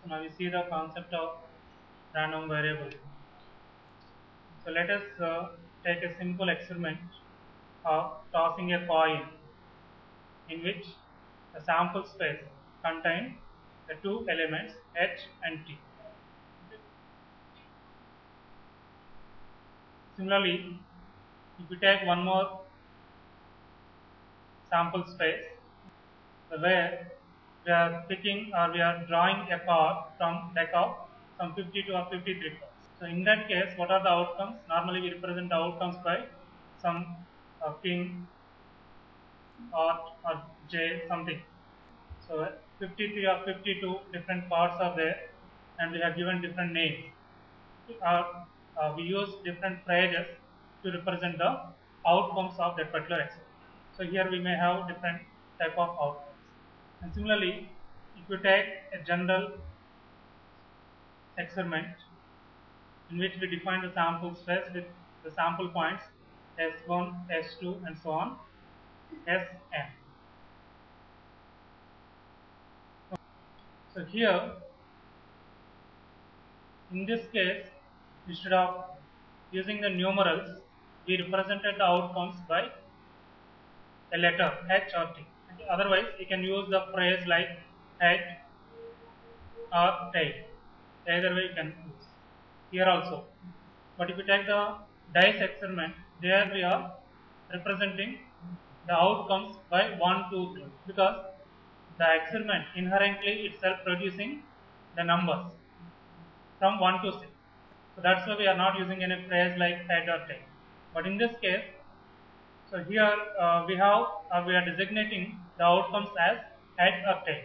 So now we see the concept of random variable. So let us take a simple experiment of tossing a coin in which the sample space contains the two elements H and T. Similarly, if we take one more sample space where we are picking or we are drawing a card from deck of some 52 or 53 cards. So in that case, what are the outcomes? Normally we represent the outcomes by some king or J something. So 53 or 52 different cards are there and we have given different names. We use different phrases to represent the outcomes of that particular experiment. So here we may have different type of outcomes. And similarly, if you take a general experiment in which we define the sample space with the sample points S1, S2 and so on, Sn. So here, in this case, instead of using the numerals, we represented the outcomes by a letter H or T. Okay. Otherwise, you can use the phrase like head or tail. Either way you can use. Here also. But if you take the dice experiment, there we are representing the outcomes by 1, 2, 3 because the experiment inherently itself producing the numbers from 1 to 6. So that's why we are not using any phrase like head or tail. But in this case, so here we are designating the outcomes as head or tail.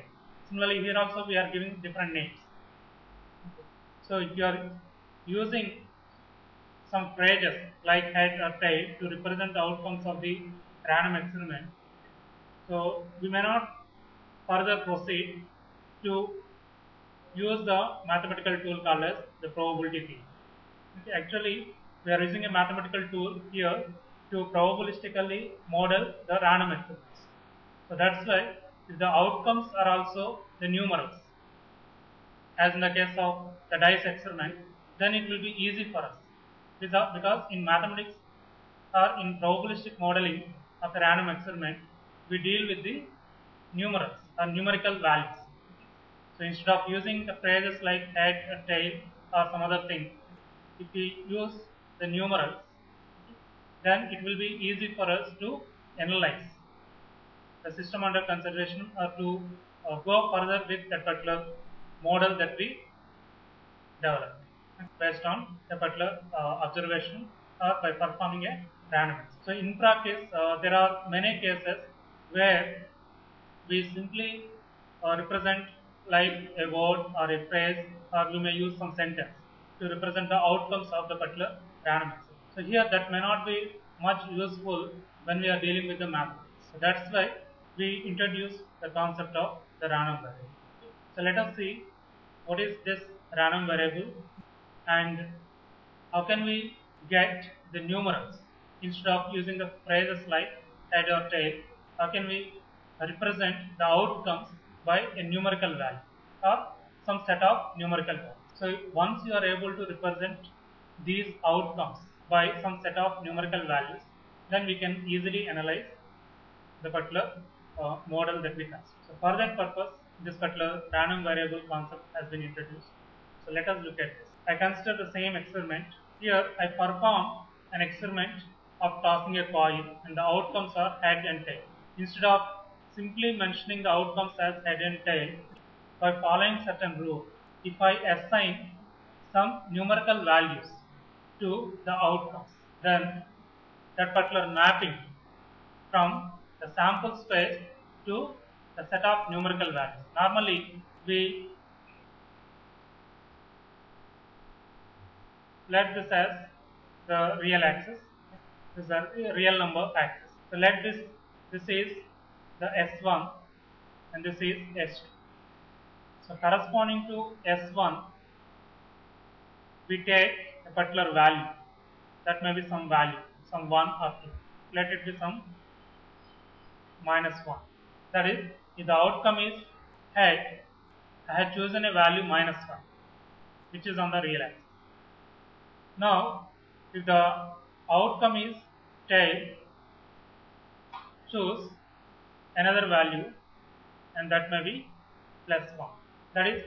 Similarly, here also we are giving different names. So if you are using some phrases like head or tail to represent the outcomes of the random experiment, so we may not further proceed to use the mathematical tool called as the probability theory. Okay, actually, we are using a mathematical tool here to probabilistically model the random experiments. So that's why if the outcomes are also the numerals, as in the case of the dice experiment, then it will be easy for us. Because in mathematics or in probabilistic modeling of a random experiment, we deal with the numerals or numerical values. So instead of using the phrases like head or tail or some other thing, if we use the numerals, then it will be easy for us to analyze the system under consideration or to go further with that particular model that we develop based on a particular observation or by performing a random experiment. So in practice, there are many cases where we simply represent like a word or a phrase, or we may use some sentence to represent the outcomes of the particular random experiment. So here that may not be much useful when we are dealing with the mathematics. So that's why we introduce the concept of the random variable. So let us see what is this random variable and how can we get the numerals instead of using the phrases like head or tail. How can we represent the outcomes by a numerical value or some set of numerical values. So once you are able to represent these outcomes by some set of numerical values, then we can easily analyze the particular model that we have. So for that purpose, this particular random variable concept has been introduced. So let us look at this. I consider the same experiment. Here I perform an experiment of tossing a coin and the outcomes are head and tail. Instead of simply mentioning the outcomes as head and tail, by following certain rule, if I assign some numerical values to the outcomes, then that particular mapping from the sample space to the set of numerical values. Normally, we let this as the real axis. This is the real number axis. So let this is the S1 and this is S2. So corresponding to S1, we take a particular value. That may be some value, some 1 or 2. Let it be some -1. That is, if the outcome is head, I have chosen a value -1, which is on the real axis. Now, if the outcome is tail, choose another value, and that may be +1. That is,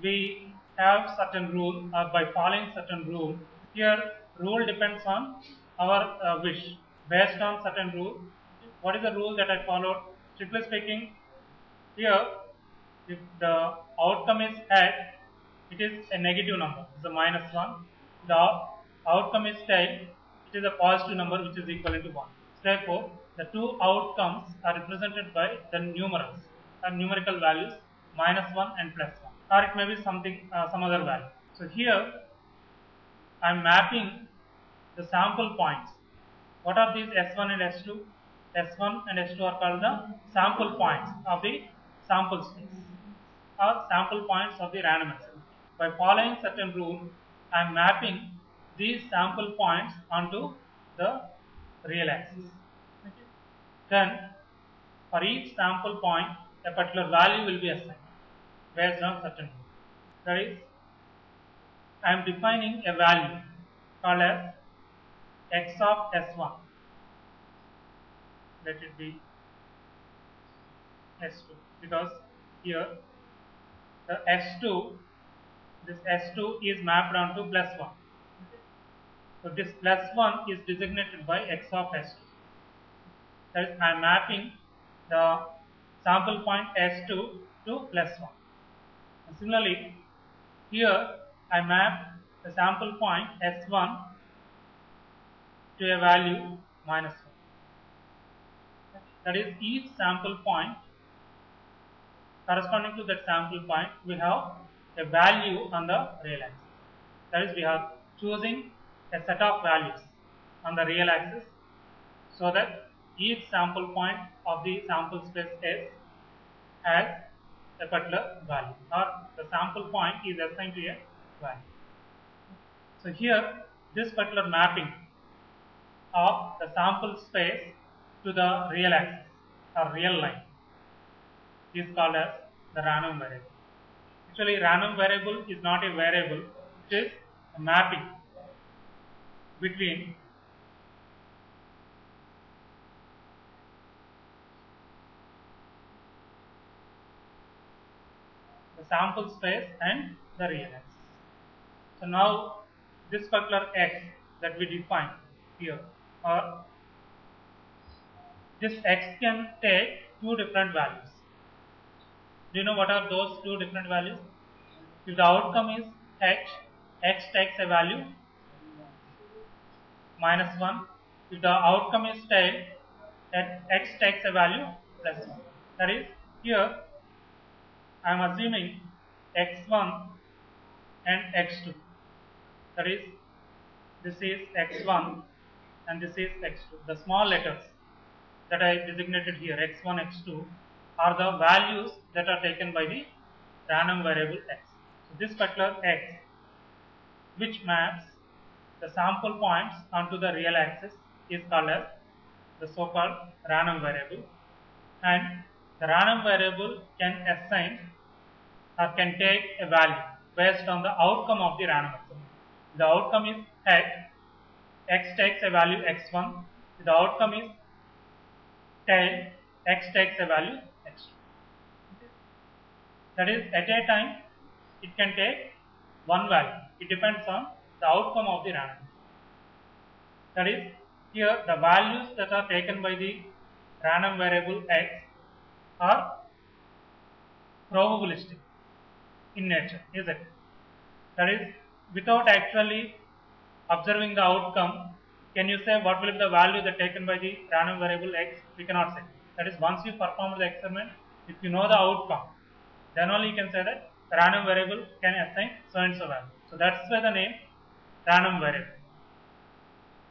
we have certain rule, or by following certain rule. Here, rule depends on our wish. Based on certain rule, what is the rule that I followed? Strictly speaking, here, if the outcome is hat, it is a negative number, it's a -1. The outcome is tail, it is a positive number which is equivalent to 1. Therefore, the two outcomes are represented by the numerals or numerical values -1 and +1, or it may be something, some other value. So here, I am mapping the sample points. What are these S1 and S2? S1 and S2 are called the sample points of the sample space, or sample points of the random access. By following certain rule, I am mapping these sample points onto the real axis. Okay. Then, for each sample point, a particular value will be assigned based on certain rule. That is, I am defining a value called as x of S1. Let it be S2, because here the S2, this S2 is mapped onto +1. Okay. So this +1 is designated by x of S2. That is, I am mapping the sample point S2 to +1. And similarly, here I map the sample point S1 to a value -1. That is, each sample point corresponding to that sample point, we have a value on the real axis. That is, we are choosing a set of values on the real axis, so that each sample point of the sample space S has a particular value, or the sample point is assigned to a value. So here, this particular mapping of the sample space to the real axis or real line is called as the random variable. Actually, random variable is not a variable, it is a mapping between the sample space and the real axis. So now, this particular x that we define here, or this x can take two different values. Do you know what are those two different values? If the outcome is h, x takes a value -1. If the outcome is tail, x takes a value +1. That is, here I am assuming x1 and x2. That is, this is x1 and this is x2. The small letters that I designated here, x1, x2, are the values that are taken by the random variable x. So this particular x, which maps the sample points onto the real axis, is called as the so-called random variable, and the random variable can assign or can take a value based on the outcome of the random experiment. The outcome is x takes a value x1. The outcome is tail, x takes a value x2. Okay. That is, at a time, it can take one value. It depends on the outcome of the random. That is, here the values that are taken by the random variable x are probabilistic in nature, is it? That is, without actually observing the outcome, can you say what will be the value that taken by the random variable x? We cannot say. That is, once you perform the experiment, if you know the outcome, then only you can say that the random variable can assign so and so value. So that's why the name random variable.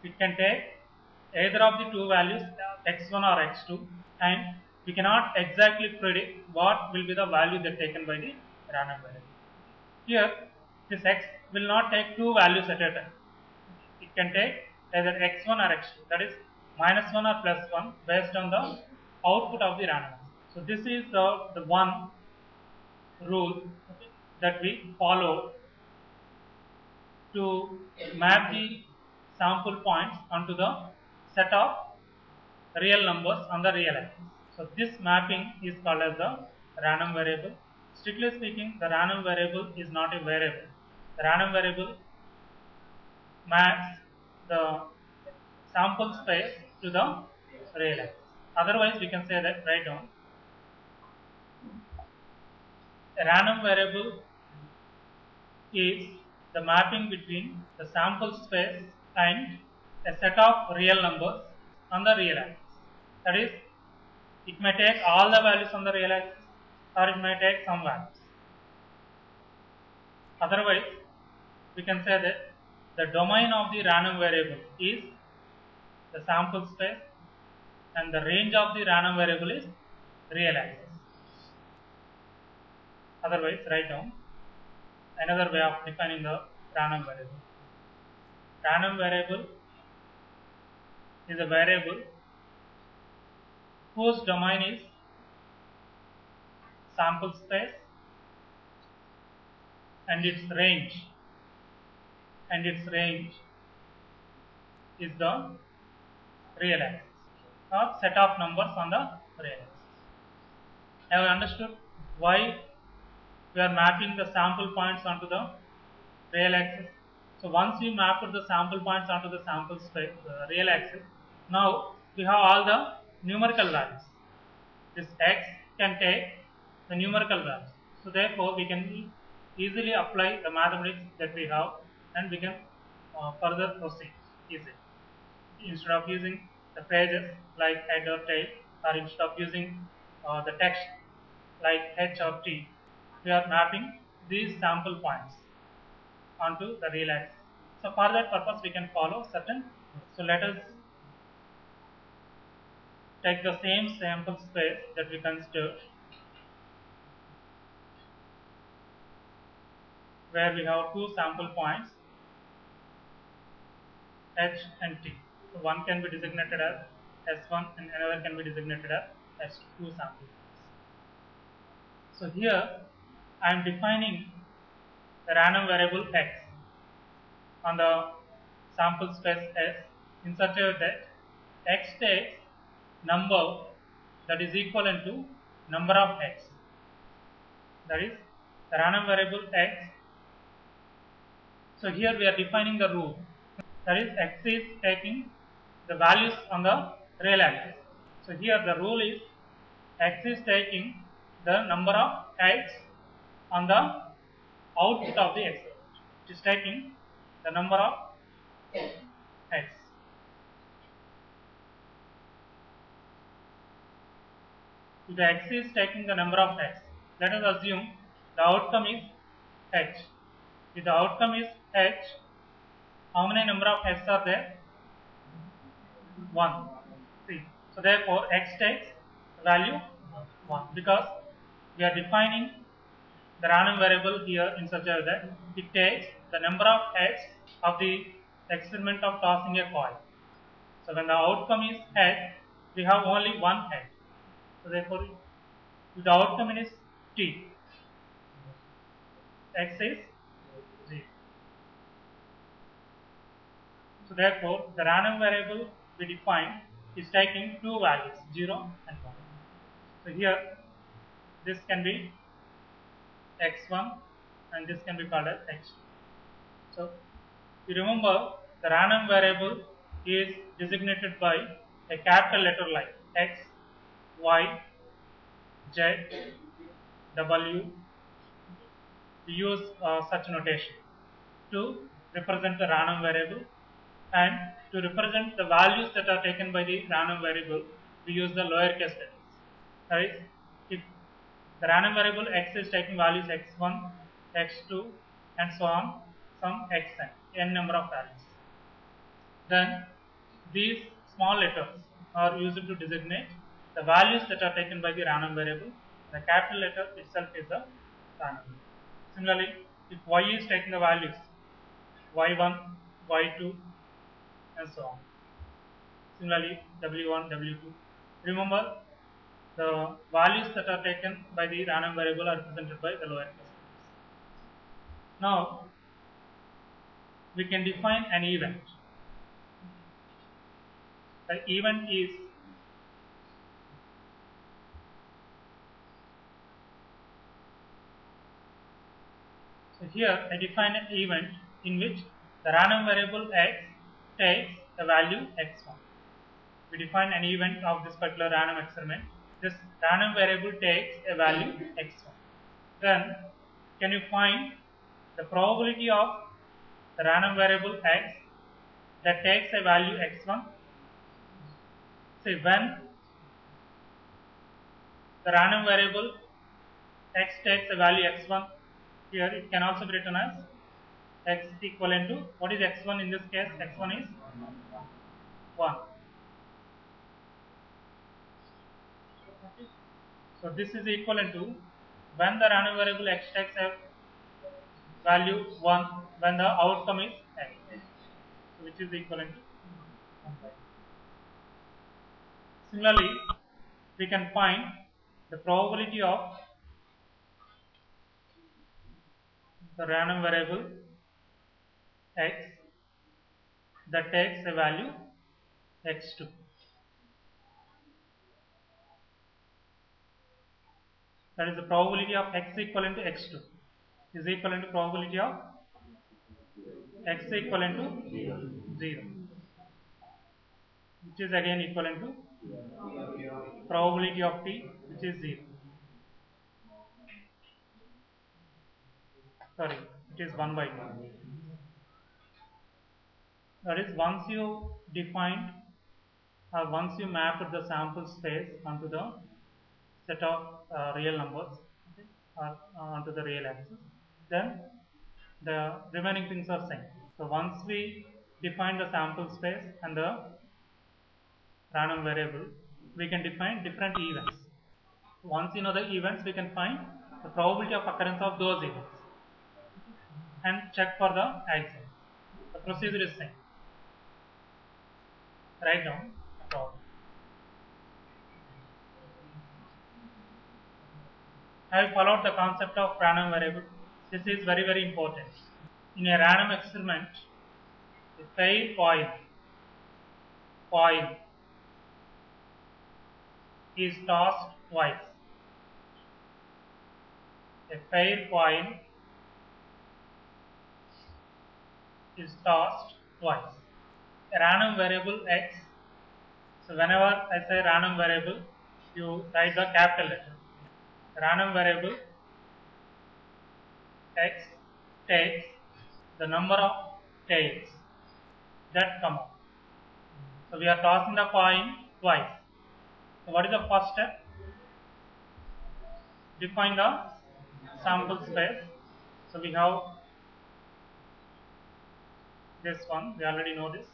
It can take either of the two values, x1 or x2, and we cannot exactly predict what will be the value that taken by the random variable. Here, this x will not take two values at a time. It can take either x1 or x2, that is -1 or +1 based on the output of the random. So this is the one rule, okay, that we follow to map the sample points onto the set of real numbers on the real axis. So this mapping is called as the random variable. Strictly speaking, the random variable is not a variable. The random variable maps the sample space to the real axis. Otherwise, we can say that write down a random variable is the mapping between the sample space and a set of real numbers on the real axis. That is, it may take all the values on the real axis or it may take some values. Otherwise, we can say that the domain of the random variable is the sample space and the range of the random variable is real axis. Otherwise, write down another way of defining the random variable. Random variable is a variable whose domain is sample space and its range is the real axis or set of numbers on the real axis. Have you understood why we are mapping the sample points onto the real axis? So once we mapped the sample points onto the sample space, real axis, now we have all the numerical values. This x can take the numerical values. So therefore, we can easily apply the mathematics that we have, and we can further proceed easily. Instead of using the phrases like head or tail, or instead of using the text like H or T, we are mapping these sample points onto the real axis. So for that purpose, we can follow certain. So let us take the same sample space that we considered, where we have two sample points H and T. So one can be designated as S1 and another can be designated as S2 sample points. So here I am defining the random variable x on the sample space S in such a way that x takes number that is equivalent to number of x. That is the random variable x. So here we are defining the rule. That is, x is taking the values on the real axis. So here the rule is x is taking the number of x on the output of the experiment. It is taking the number of x. If the x is taking the number of x, let us assume the outcome is h. If the outcome is h, how many number of x are there? 1. See. So therefore, x takes the value 1 because we are defining the random variable here in such a way that it takes the number of x of the experiment of tossing a coin. So when the outcome is h, we have only one h. So therefore, if the outcome is t, x is 0. So therefore, the random variable we define is taking two values, 0 and 1. So here, this can be x1 and this can be called as x2. So you remember the random variable is designated by a capital letter like x, y, z, w. We use such notation to represent the random variable, and to represent the values that are taken by the random variable, we use the lowercase letters. That is, if the random variable x is taking values x1, x2 and so on, some xn, n number of values, then these small letters are used to designate the values that are taken by the random variable. The capital letter itself is the random. Similarly, if y is taking the values y1, y2 and so on. Similarly, w1, w2. Remember, the values that are taken by the random variable are represented by the lower case. Now we can define an event. The event is so here I define an event in which the random variable x takes a value x1. We define an event of this particular random experiment. This random variable takes a value x1. Then can you find the probability of the random variable x that takes a value x1? Say when the random variable x takes a value x1, here it can also be written as x equivalent to, what is x1 in this case? X1 is 1. So this is equivalent to when the random variable x takes a value 1, when the outcome is x, so which is equivalent to 1 by. Similarly, we can find the probability of the random variable x that takes a value x2. That is the probability of x equivalent to x2 is equivalent to probability of x equivalent to 0, which is again equivalent to probability of t, which is 0. Sorry, it is 1 by 2. That is, once you defined or once you mapped the sample space onto the set of real numbers, okay, or onto the real axis, then the remaining things are same. So once we define the sample space and the random variable, we can define different events. Once you know the events, we can find the probability of occurrence of those events and check for the axiom. The procedure is same. Write down the problem. Have you followed the concept of random variable? This is very, very important. In a random experiment, a pair coil is tossed twice. A pair coil is tossed twice. A random variable x. So whenever I say random variable, you write the capital letter. Random variable x takes the number of tails that come up. So we are tossing the coin twice. So what is the first step? Define the sample space. So we have this one, we already know this.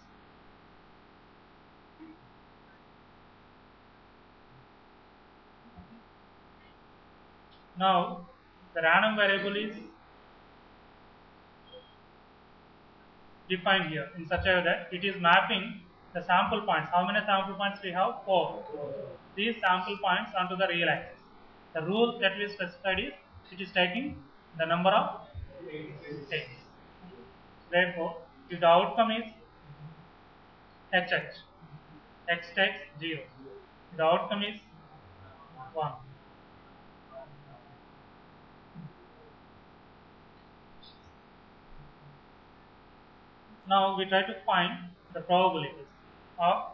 Now the random variable is defined here in such a way that it is mapping the sample points. How many sample points we have? 4. These sample points onto the real axis. The rule that we specified is it is taking the number of tails. Therefore, if the outcome is HH, x takes 0. The outcome is 1. Now we try to find the probabilities of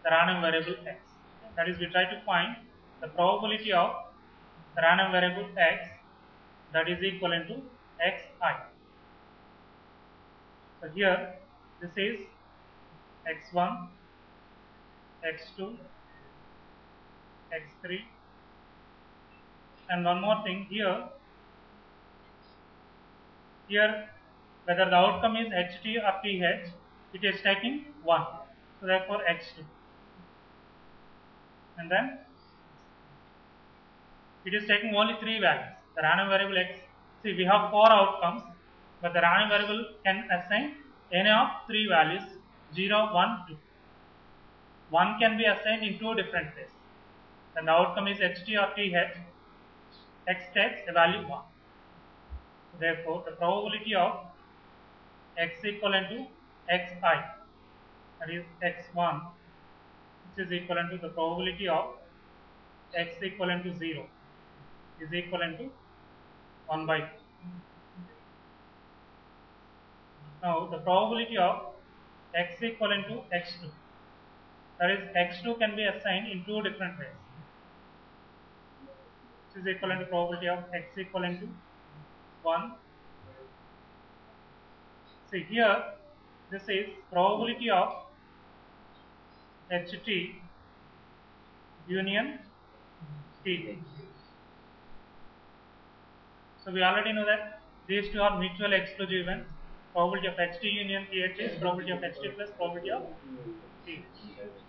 the random variable x. That is, we try to find the probability of the random variable x that is equivalent to xi. So here this is x1, x2, x3, and one more thing here whether the outcome is ht or th, it is taking 1. So therefore h2. And then it is taking only 3 values. The random variable x, see we have 4 outcomes, but the random variable can assign any of 3 values, 0, 1, 2. 1 can be assigned in 2 different ways. then the outcome is ht or th, x takes a value 1. So therefore, the probability of x equivalent to xi, that is x1, which is equivalent to the probability of x equivalent to 0 is equivalent to 1 by 2. Now, the probability of x equivalent to x2, that is x2 can be assigned in two different ways, which is equivalent to probability of x equivalent to 1. See here, this is probability of ht union th. So we already know that these two are mutually exclusive events. Probability of ht union th is probability of ht plus probability of th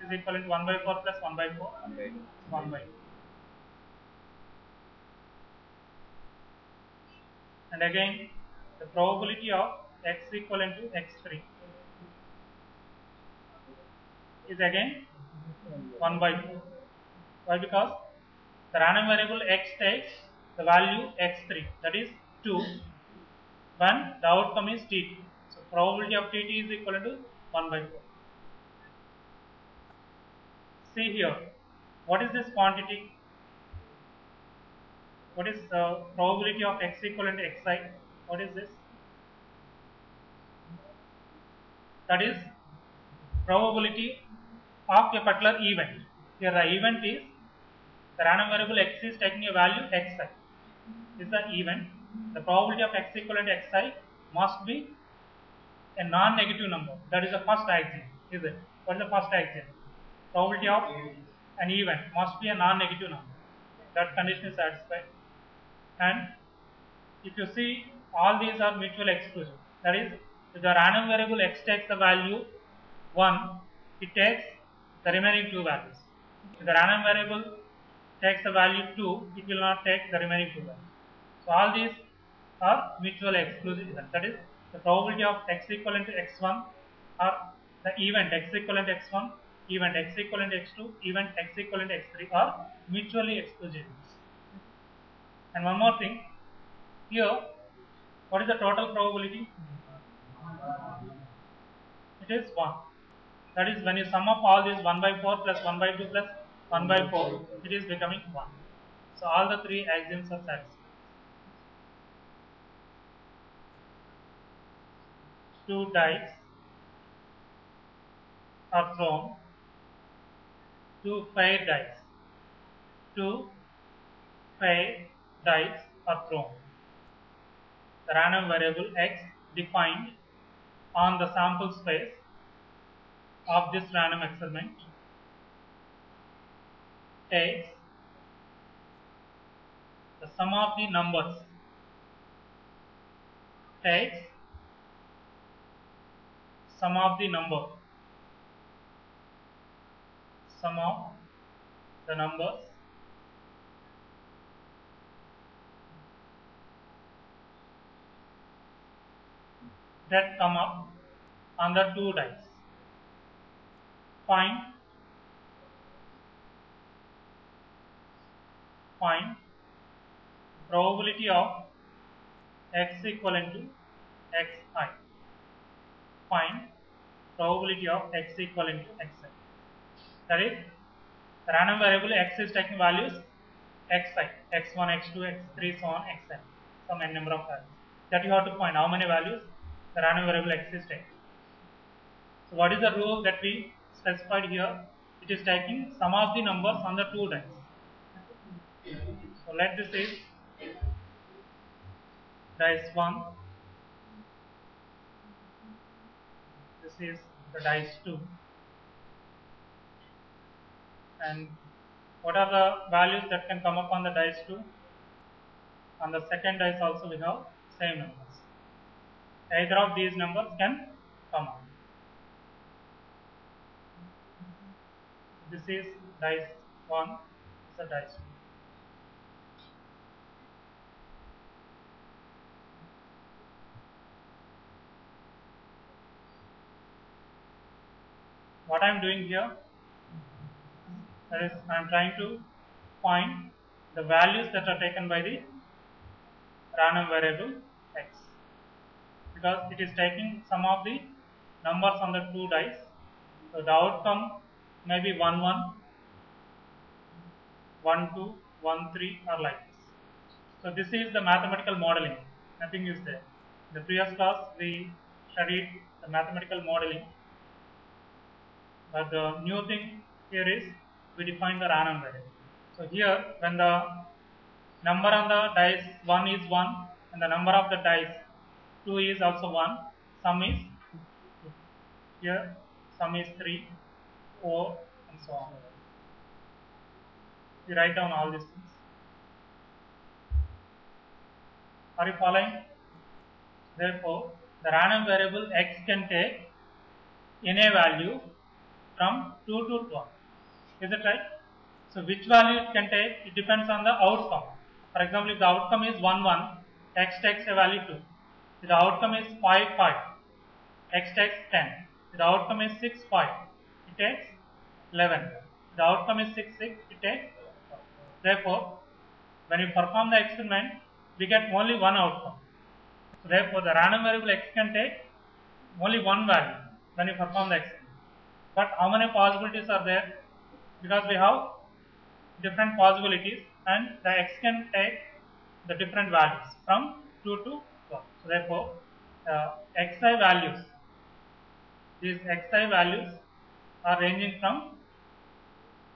is equivalent to 1 by 4 plus 1 by 4, 1 by 2. And again, the probability of x equivalent to x3 is again 1 by 4. Why? Because the random variable x takes the value x3, that is 2, when the outcome is tt. So probability of tt is equivalent to 1 by 4. See here, what is this quantity? What is the probability of x equivalent to xi? What is this? That is probability of a particular event. Here the event is the random variable x is taking a value xi. This is the event. The probability of x equivalent to xi must be a non-negative number. That is the first axiom, is it? What is the first axiom? Probability of an event must be a non-negative number. That condition is satisfied. And if you see, all these are mutually exclusive. That is, if the random variable x takes the value 1, it takes the remaining two values. If the random variable takes the value 2, it will not take the remaining two values. So all these are mutually exclusive. That is, the probability of x equivalent to x1 or the event x equivalent to x1, event x equivalent to x2, event x equivalent to x3 are mutually exclusive. And one more thing, here, what is the total probability? It is 1. That is, when you sum up all these 1 by 4 plus 1 by 2 plus 1 by 4, it is becoming 1. So all the three axioms are satisfied. Two dice are thrown, two fair dice. Two fair dice are thrown. The random variable x defined on the sample space of this random experiment takes the sum of the numbers, takes sum of the number, sum of the numbers that come up on the two dice. Find probability of x equivalent to xi. Find probability of x equivalent to xi. That is, the random variable x is taking values xi, x1, x2, x3, so on, xn, some n number of values. That you have to find how many values the random variable x is taking. So what is the rule that we specified here? It is taking sum of the numbers on the two dice. So let this is dice 1, this is the dice 2, and what are the values that can come up on the dice 2? On the second dice also we have same numbers. Either of these numbers can come up. This is dice 1, this is dice 2. What I am doing here, that is, I am trying to find the values that are taken by the random variable x, because it is taking some of the numbers on the two dice. So the outcome may be 1 1, 1 2, 1 3, or like this. So this is the mathematical modeling. Nothing is there. In the previous class we studied the mathematical modeling, but the new thing here is we define the random variable. So here when the number on the dice 1 is 1 and the number of the dice 2 is also 1, sum is 2. Here sum is 3, 4, and so on. We write down all these things. Are you following? Therefore, the random variable x can take any value from 2 to 12. Is it right? So which value it can take? It depends on the outcome. For example, if the outcome is 1 1, x takes a value 2. If the outcome is 5 5, x takes 10. If the outcome is 6 5, it takes 11. If the outcome is 6 6, it takes 12. Therefore, when you perform the experiment, we get only one outcome. So therefore, the random variable x can take only one value when you perform the experiment. But how many possibilities are there? Because we have different possibilities and the x can take the different values from 2 to 12. So therefore, xi values, these xi values are ranging from,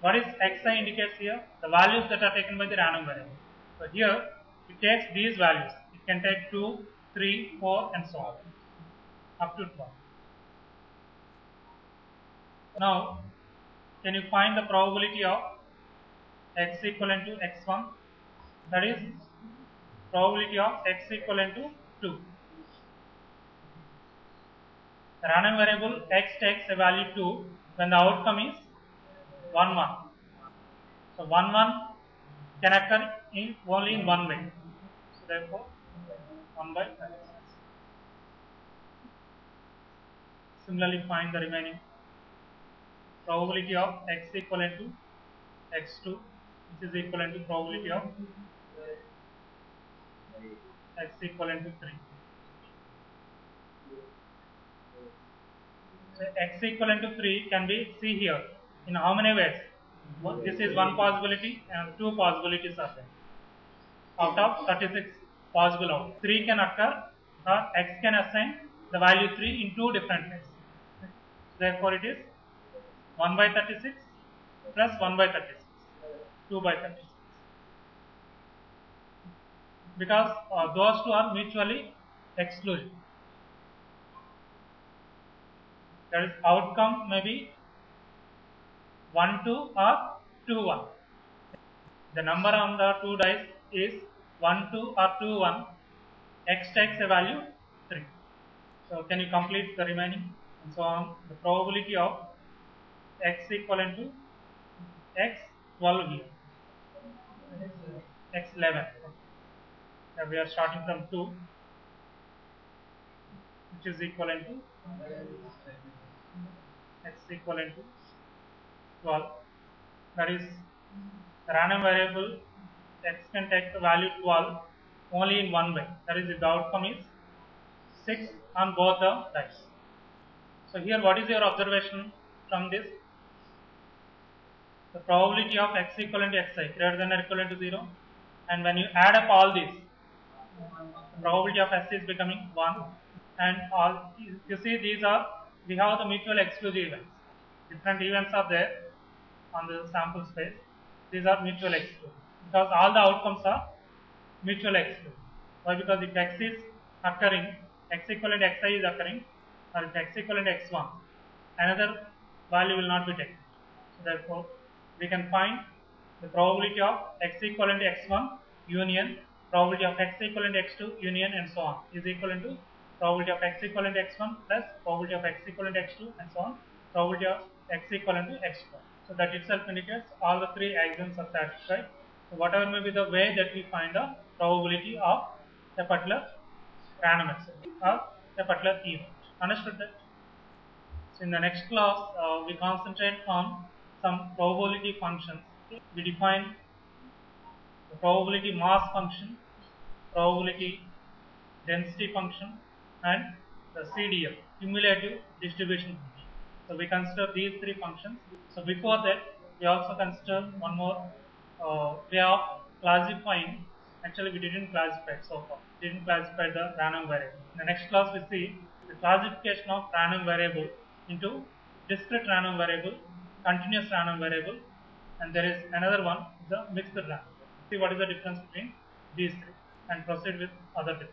what is xi indicates here? The values that are taken by the random variable. So here it takes these values. It can take 2, 3, 4, and so on up to 12. Now, can you find the probability of x equivalent to x1? That is probability of x equivalent to 2. The random variable x takes a value 2 when the outcome is 1 1. So 1 1 can occur only in one way. So therefore 1 by 36. Similarly, find the remaining probability of x equivalent to x2, which is equivalent to probability of x equivalent to 3. So x equivalent to 3 can be, see here, in how many ways? This is one possibility and two possibilities are there. Out of 36 possible outcomes, 3 can occur, or x can assign the value 3 in two different ways. Therefore, it is 1 by 36 plus 1 by 36, 2 by 36. Because those two are mutually exclusive. That is, outcome may be 1 2 or 2 1. The number on the two dice is 1 2 or 2 1. X takes a value 3. So can you complete the remaining and so on? The probability of x equivalent to x12 here, x11. We are starting from 2, which is equivalent to x equivalent to 12. That is, the random variable x can take the value 12 only in one way. That is, if the outcome is 6 on both the dice. So here, what is your observation from this? The probability of x equivalent to xi greater than or equivalent to 0, and when you add up all these, the probability of s is becoming 1, and all you see these are, we have the mutual exclusive events. Different events are there on the sample space. These are mutual exclusive because all the outcomes are mutual exclusive. Why? Because if x is occurring, x equivalent to xi is occurring, or if x equivalent to x1, another value will not be taken. So therefore, we can find the probability of x equivalent to x1 union, probability of x equivalent to x2 union, and so on is equivalent to probability of x equivalent to x1 plus probability of x equivalent to x2, and so on, probability of x equivalent to x2. So that itself indicates all the three axioms are satisfied. So whatever may be the way that we find the probability of a particular random experiment or a particular event. Understood that? So in the next class, we concentrate on some probability functions. We define probability mass function, probability density function, and the CDF, cumulative distribution function. So we consider these three functions. So before that, we also consider one more way of classifying. Actually, we didn't classify it so far. We didn't classify the random variable. In the next class, we see the classification of random variable into discrete random variable, continuous random variable, and there is another one, the mixed random. See what is the difference between these three, and proceed with other difference.